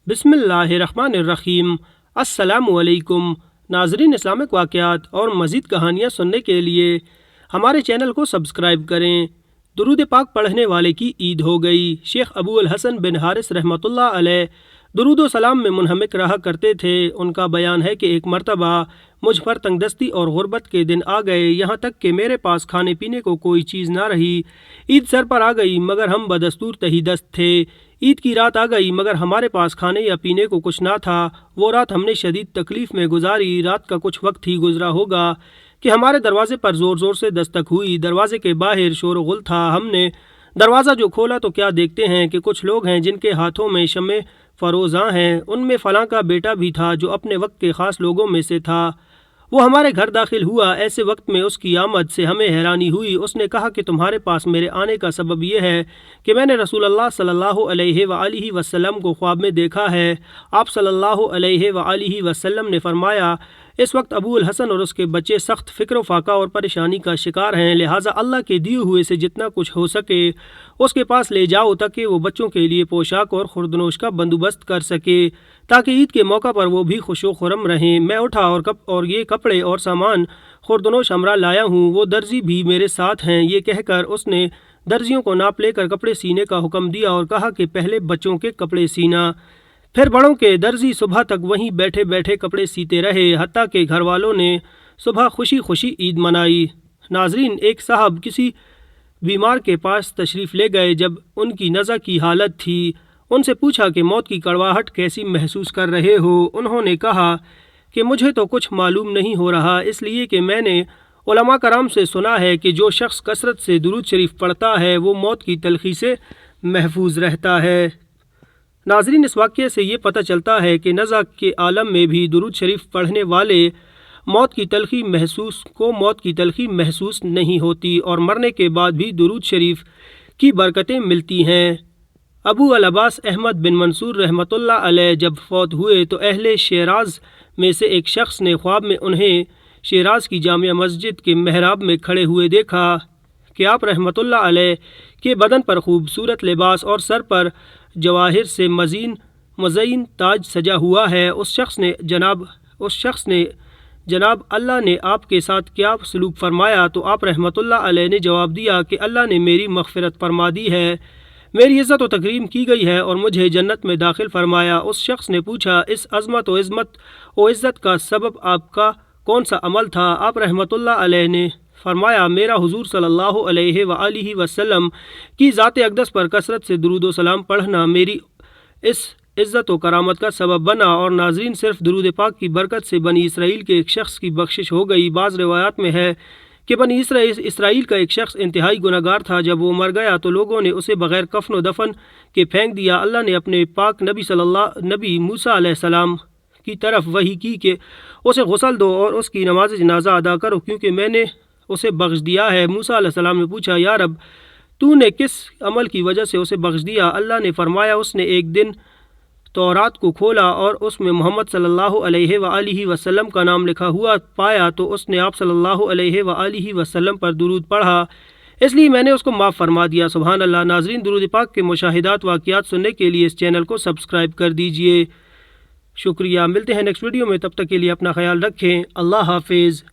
बिस्मिल्लाहिर्रहमानिर्रहीम। अस्सलामु अलैकुम नाजरीन, इस्लामिक वाक़यात और मज़ीद कहानियाँ सुनने के लिए हमारे चैनल को सब्सक्राइब करें। दुरूद पाक पढ़ने वाले की ईद हो गई। शेख अबू अल हसन बिन हारिस रहमतुल्लाह अलैह दुरूद व सलाम में मुनहमिक रहा करते थे। उनका बयान है कि एक मरतबा मुझ पर तंगदस्ती और गुर्बत के दिन आ गए, यहाँ तक कि मेरे पास खाने पीने को कोई चीज़ ना रही। ईद सर पर आ गई मगर हम बदस्तूर तहीदस्त थे। ईद की रात आ गई मगर हमारे पास खाने या पीने को कुछ ना था। वो रात हमने शदीद तकलीफ़ में गुजारी। रात का कुछ वक्त ही गुजरा होगा कि हमारे दरवाज़े पर ज़ोर ज़ोर से दस्तक हुई। दरवाज़े के बाहर शोर गुल था। हमने दरवाज़ा जो खोला तो क्या देखते हैं कि कुछ लोग हैं जिनके हाथों में शमे फ़रोज़ां हैं। उनमें फ़लाँ का बेटा भी था जो अपने वक्त के ख़ास लोगों में से था। वो हमारे घर दाखिल हुआ। ऐसे वक्त में उसकी आमद से हमें हैरानी हुई। उसने कहा कि तुम्हारे पास मेरे आने का सबब यह है कि मैंने रसूलुल्लाह सल्लल्लाहु अलैहि वसल्लम को ख्वाब में देखा है। आप सल्लल्लाहु अलैहि वसल्लम ने फरमाया, इस वक्त अबू अल हसन और उसके बच्चे सख्त फ़िक्र फाका और परेशानी का शिकार हैं, लिहाजा अल्लाह के दिए हुए से जितना कुछ हो सके उसके पास ले जाओ ताकि वो बच्चों के लिए पोशाक और खुर्दनोश का बंदोबस्त कर सके, ताकि ईद के मौका पर वो भी खुशो खुरम रहें। मैं उठा और ये कपड़े और सामान खुर्दनोश हमरा लाया हूँ। वो दर्जी भी मेरे साथ हैं। ये कहकर उसने दर्जियों को नाप लेकर कपड़े सीने का हुक्म दिया और कहा कि पहले बच्चों के कपड़े सीना, फिर बड़ों के। दर्जी सुबह तक वहीं बैठे बैठे कपड़े सीते रहे, हत्ता कि घर वालों ने सुबह खुशी खुशी ईद मनाई। नाजरीन, एक साहब किसी बीमार के पास तशरीफ़ ले गए। जब उनकी नज़ा की हालत थी, उनसे पूछा कि मौत की कड़वाहट कैसी महसूस कर रहे हो। उन्होंने कहा कि मुझे तो कुछ मालूम नहीं हो रहा, इसलिए कि मैंने उलमा कराम से सुना है कि जो शख्स कसरत से दुरूद शरीफ पढ़ता है वो मौत की तलखी से महफूज रहता है। नाजरीन, इस वाक़ये से ये पता चलता है कि नज़ा के आलम में भी दुरूद शरीफ पढ़ने वाले मौत की तलखी महसूस नहीं होती और मरने के बाद भी दुरूद शरीफ की बरकतें मिलती हैं। अबू अल अब्बास अहमद बिन मंसूर रहमतुल्लाह अलैह जब फौत हुए तो अहले शिराज़ में से एक शख्स ने ख्वाब में उन्हें शिराज़ की जामिया मस्जिद के महराब में खड़े हुए देखा कि आप रहमतुल्लाह अलैह के बदन पर खूबसूरत लिबास और सर पर जवाहिर से मज़ीन ताज सजा हुआ है। उस शख्स ने जनाब अल्लाह ने आपके साथ क्या सलूक फरमाया? तो आप रहमतुल्लाह अलैह ने जवाब दिया कि अल्लाह ने मेरी मग़फ़िरत फरमा दी है, मेरी इज़्ज़त व तकरीम की गई है और मुझे जन्नत में दाखिल फरमाया। उस शख्स ने पूछा, इस अज़मत व इज़्ज़त का सबब आपका कौन सा अमल था? आप रहमतुल्लाह अलैह ने फरमाया, मेरा हुज़ूर सल्लल्लाहु अलैहि वसल्लम की ज़ात अक़दस पर कसरत से दुरूद व सलाम पढ़ना मेरी इस इज़्ज़त व करामत का सबब बना। और नाज़रीन, सिर्फ दुरूद पाक की बरकत से बनी इसराइल के एक शख्स की बख्शिश हो गई। बाज़ रिवायात में है कि बनी इसराइल का एक शख्स इंतहाई गुनहगार था। जब वो मर गया तो लोगों ने उसे बग़ैर कफ़न व दफन के फेंक दिया। अल्लाह ने अपने पाक नबी मूसा अलैहिस्सलाम की तरफ वही की कि उसे गुस्ल दो और उसकी नमाज जनाजा अदा करो, क्योंकि मैंने उसे बख्श दिया है। मूसा अलैहिस्सलाम ने पूछा, या रब, तूने किस अमल की वजह से उसे बख्श दिया? अल्लाह ने फरमाया, उसने एक दिन तौरात को खोला और उसमें मोहम्मद सल्लल्लाहु अलैहि वसल्लम का नाम लिखा हुआ पाया, तो उसने आप सल्लल्लाहु अलैहि वसल्लम पर दुरूद पढ़ा, इसलिए मैंने उसको माफ़ फरमा दिया। सुभान अल्लाह। नाज़रीन, दुरूद पाक के मुशाहिदात वाक़यात सुनने के लिए इस चैनल को सब्सक्राइब कर दीजिए। शुक्रिया। मिलते हैं नेक्स्ट वीडियो में, तब तक के लिए अपना ख्याल रखें। अल्लाह हाफिज़।